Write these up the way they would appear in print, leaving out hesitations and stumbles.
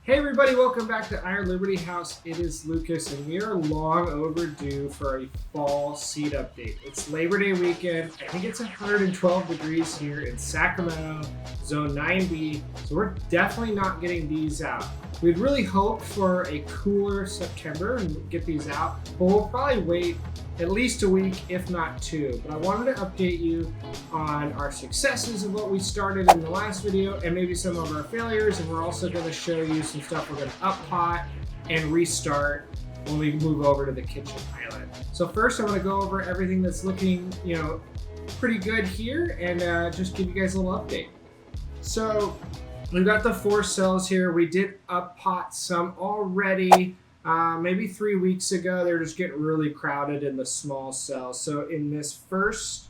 Hey everybody, welcome back to Iron Liberty House. It is Lucas and we are long overdue for a fall seed update. It's Labor Day weekend. I think it's 112 degrees here in Sacramento, zone 9B, so we're definitely not getting these out. We'd really hoped for a cooler September and get these out, but we'll probably wait at least a week, if not two. But I wanted to update you on our successes of what we started in the last video and maybe some of our failures. And we're also going to show you some stuff we're going to up pot and restart when we move over to the kitchen island. So first I'm going to go over everything that's looking, pretty good here and just give you guys a little update. So we've got the 4 cells here. We did up pot some already. Maybe 3 weeks ago. They're just getting really crowded in the small cells. So in this first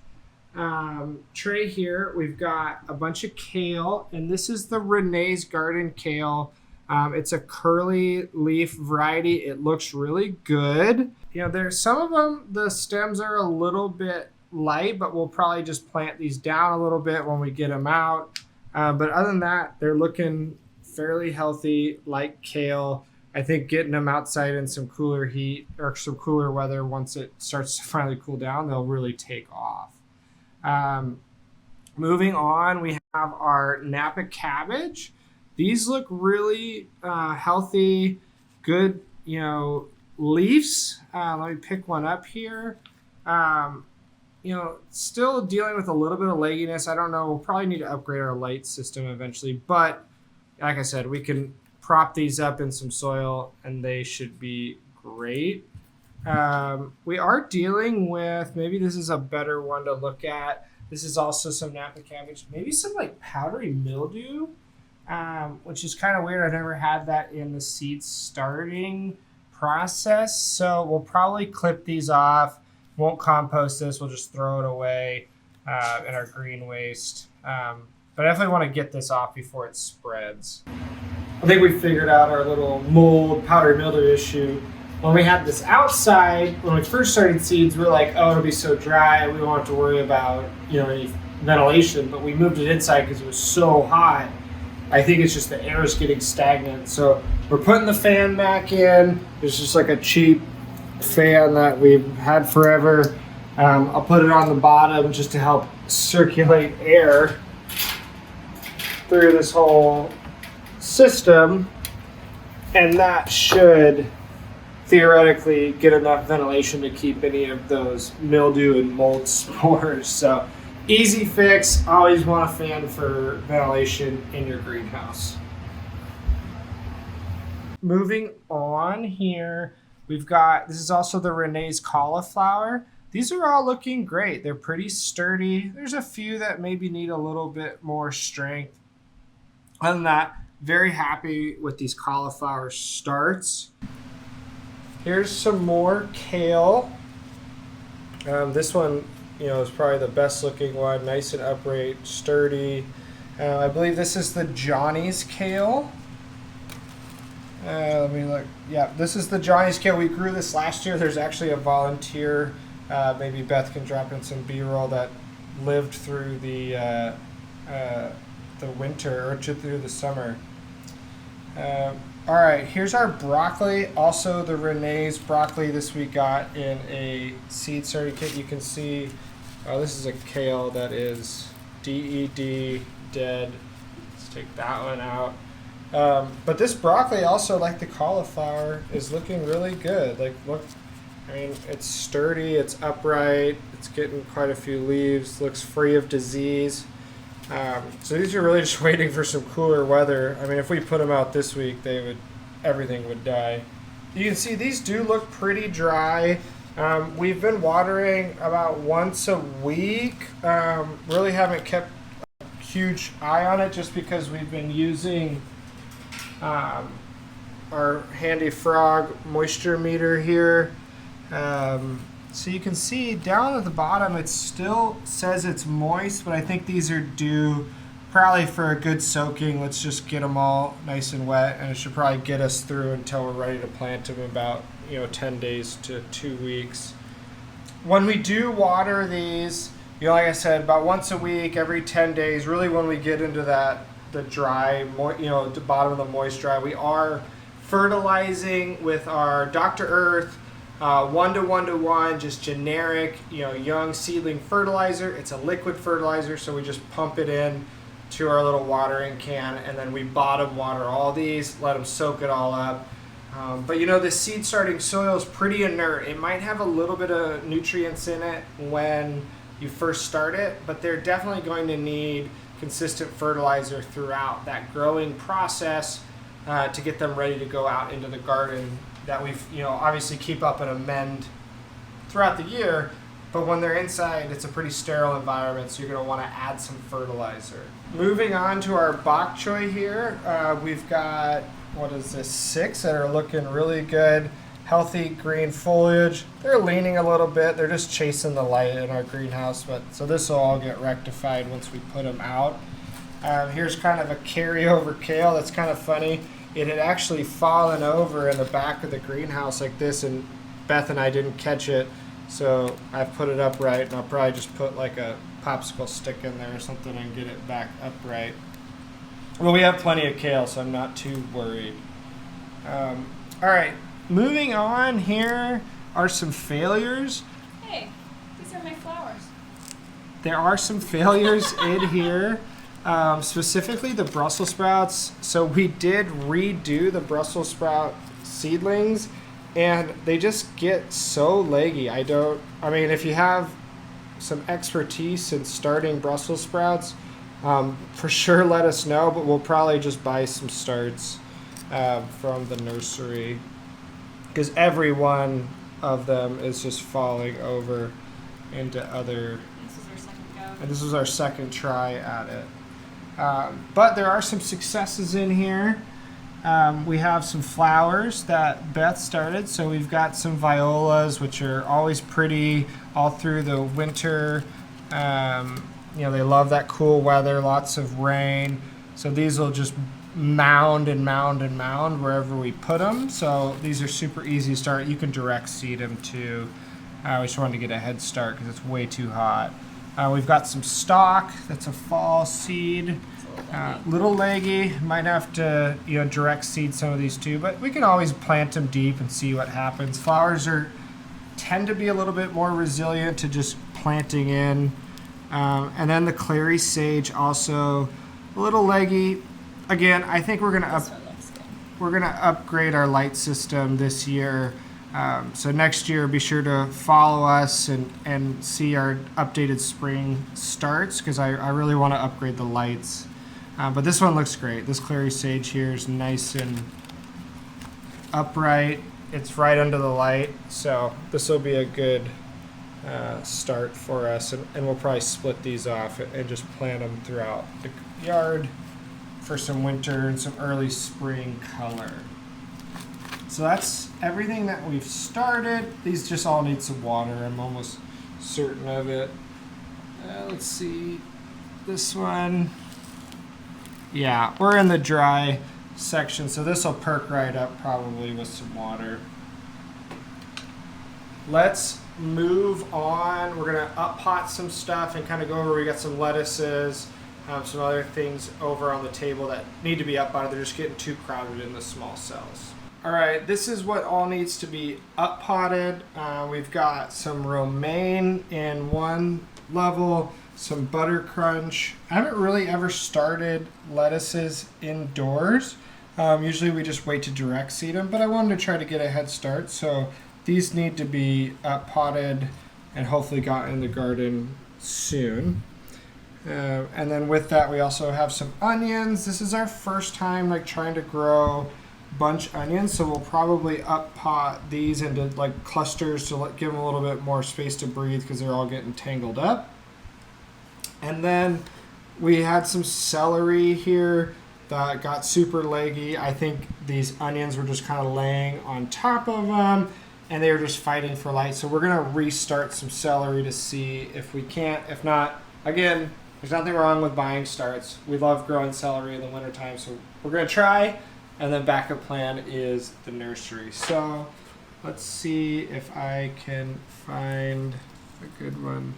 tray here, we've got a bunch of kale, and this is the Renee's Garden kale. It's a curly leaf variety. It looks really good. There's some of them, the stems are a little bit light, but we'll probably just plant these down a little bit when we get them out. But other than that, they're looking fairly healthy, like kale. I think getting them outside in some cooler heat or some cooler weather, once it starts to finally cool down, they'll really take off. Moving on, we have our Napa cabbage. These look really healthy, good, leaves. Let me pick one up here. Still dealing with a little bit of legginess. I don't know. We'll probably need to upgrade our light system eventually. But like I said, we can prop these up in some soil and they should be great. We are dealing with, maybe this is a better one to look at. This is also some Napa cabbage, maybe some like powdery mildew, which is kind of weird. I've never had that in the seed starting process. So we'll probably clip these off. Won't compost this. We'll just throw it away in our green waste. But I definitely want to get this off before it spreads. I think we figured out our little mold powdery mildew issue. When we had this outside, when we first started seeds, we were like, oh, it'll be so dry. We won't have to worry about, any ventilation. But we moved it inside because it was so hot. I think it's just the air is getting stagnant. So we're putting the fan back in. It's just like a cheap fan that we've had forever. I'll put it on the bottom just to help circulate air through this whole system, and that should theoretically get enough ventilation to keep any of those mildew and mold spores. So easy fix. Always want a fan for ventilation in your greenhouse. Moving on here, we've got, this is also the Renee's cauliflower. These are all looking great. They're pretty sturdy. There's a few that maybe need a little bit more strength. Other than that, very happy with these cauliflower starts. Here's some more kale. This one, is probably the best looking one. Nice and upright, sturdy. I believe this is the Johnny's kale. Let me look. Yeah, this is the Johnny's kale. We grew this last year. There's actually a volunteer. Maybe Beth can drop in some B-roll that lived through the winter or through the summer. All right, here's our broccoli. Also the Renee's broccoli. This we got in a seed starting kit. You can see, this is a kale that is DED, dead. Let's take that one out. But this broccoli, also like the cauliflower, is looking really good. Like, look, it's sturdy, it's upright, it's getting quite a few leaves, looks free of disease. So these are really just waiting for some cooler weather. If we put them out this week, everything would die. You can see these do look pretty dry. We've been watering about once a week. Really haven't kept a huge eye on it just because we've been using our handy frog moisture meter here. So you can see down at the bottom, it still says it's moist, but I think these are due probably for a good soaking. Let's just get them all nice and wet, and it should probably get us through until we're ready to plant them in about 10 days to 2 weeks. When we do water these, like I said, about once a week, every 10 days, really when we get into that the dry, the bottom of the moist dry. We are fertilizing with our Dr. Earth 1-to-1-to-1, just generic, young seedling fertilizer. It's a liquid fertilizer, so we just pump it in to our little watering can, and then we bottom water all these, let them soak it all up. But the seed starting soil is pretty inert. It might have a little bit of nutrients in it when you first start it, but they're definitely going to need consistent fertilizer throughout that growing process to get them ready to go out into the garden that we've, obviously keep up and amend throughout the year. But when they're inside, it's a pretty sterile environment, so you're going to want to add some fertilizer. Moving on to our bok choy here, we've got, 6 that are looking really good. Healthy green foliage. They're leaning a little bit. They're just chasing the light in our greenhouse, so this will all get rectified once we put them out. Here's kind of a carryover kale. That's kind of funny. It had actually fallen over in the back of the greenhouse like this, and Beth and I didn't catch it. So I've put it upright, and I'll probably just put like a popsicle stick in there or something and get it back upright. Well, we have plenty of kale, so I'm not too worried. All right, moving on, here are some failures. Hey, these are my flowers. There are some failures in here, specifically the Brussels sprouts. So we did redo the Brussels sprout seedlings, and they just get so leggy. If you have some expertise in starting Brussels sprouts, for sure let us know, but we'll probably just buy some starts from the nursery, because every one of them is just falling over into other. This is our second go. And this was our second try at it. But there are some successes in here. We have some flowers that Beth started. So we've got some violas, which are always pretty all through the winter. They love that cool weather, lots of rain. So these will just mound and mound and mound wherever we put them. So these are super easy to start. You can direct seed them too. We just wanted to get a head start because it's way too hot. We've got some stock. That's a fall seed. Little leggy. Might have to direct seed some of these too, but we can always plant them deep and see what happens. Flowers tend to be a little bit more resilient to just planting in. And then the clary sage, also a little leggy. Again, I think we're gonna upgrade our light system this year. So next year, be sure to follow us and see our updated spring starts, because I really want to upgrade the lights. But this one looks great. This clary sage here is nice and upright. It's right under the light, so this will be a good start for us. And we'll probably split these off and just plant them throughout the yard for some winter and some early spring color. So that's everything that we've started. These just all need some water. I'm almost certain of it. Let's see. This one. Yeah, we're in the dry section, so this will perk right up probably with some water. Let's move on. We're going to up pot some stuff and kind of go over. We got some lettuces, some other things over on the table that need to be up potted. They're just getting too crowded in the small cells. All right, this is what all needs to be up potted. We've got some romaine in one level, some butter crunch. I haven't really ever started lettuces indoors. Usually we just wait to direct seed them, but I wanted to try to get a head start. So these need to be up potted and hopefully got in the garden soon. And then with that, we also have some onions. This is our first time trying to grow bunch onions, so we'll probably up pot these into clusters to give them a little bit more space to breathe, because they're all getting tangled up. And then we had some celery here that got super leggy. I think these onions were just kind of laying on top of them, and they were just fighting for light. So we're gonna restart some celery to see if we can't. If not, again, there's nothing wrong with buying starts. We love growing celery in the wintertime, so we're gonna try. And then backup plan is the nursery. So let's see if I can find a good one.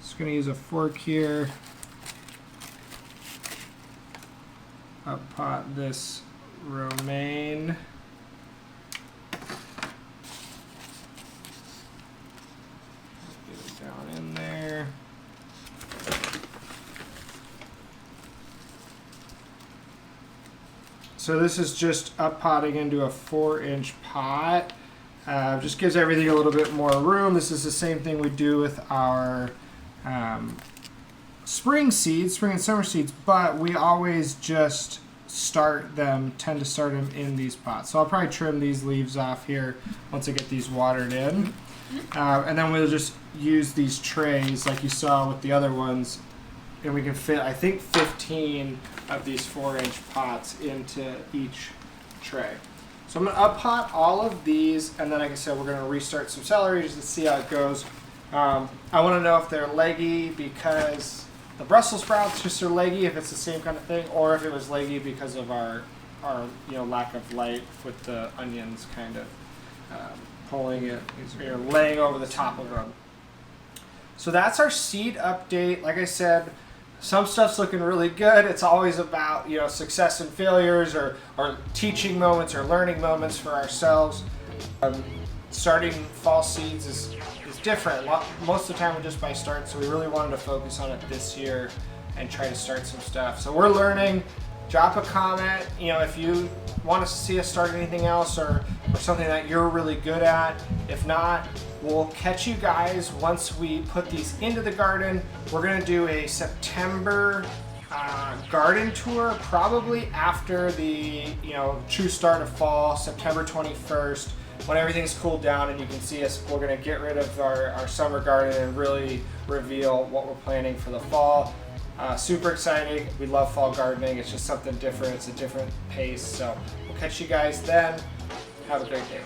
Just gonna use a fork here. up pot this romaine. Get it down in there. So this is just up potting into a 4-inch pot. Just gives everything a little bit more room. This is the same thing we do with our spring and summer seeds, but we always just tend to start them in these pots. So I'll probably trim these leaves off here once I get these watered in. And then we'll just use these trays like you saw with the other ones, and we can fit, I think, 15 of these 4-inch pots into each tray. So I'm going to up pot all of these, and then like I said, we're going to restart some celery just to see how it goes. I want to know if they're leggy because the Brussels sprouts just are leggy, if it's the same kind of thing, or if it was leggy because of our lack of light with the onions kind of pulling it, laying over the top of them. So that's our seed update. Like I said, some stuff's looking really good. It's always about success and failures, or teaching moments or learning moments for ourselves. Starting fall seeds is different. Most of the time we're just by start, so we really wanted to focus on it this year and try to start some stuff. So we're learning. Drop a comment, if you want to see us start anything else or something that you're really good at. If not, we'll catch you guys once we put these into the garden. We're going to do a September garden tour, probably after the true start of fall, September 21st, when everything's cooled down and you can see us. We're going to get rid of our summer garden and really reveal what we're planning for the fall. Super exciting. We love fall gardening. It's just something different. It's a different pace. So we'll catch you guys then. Have a great day.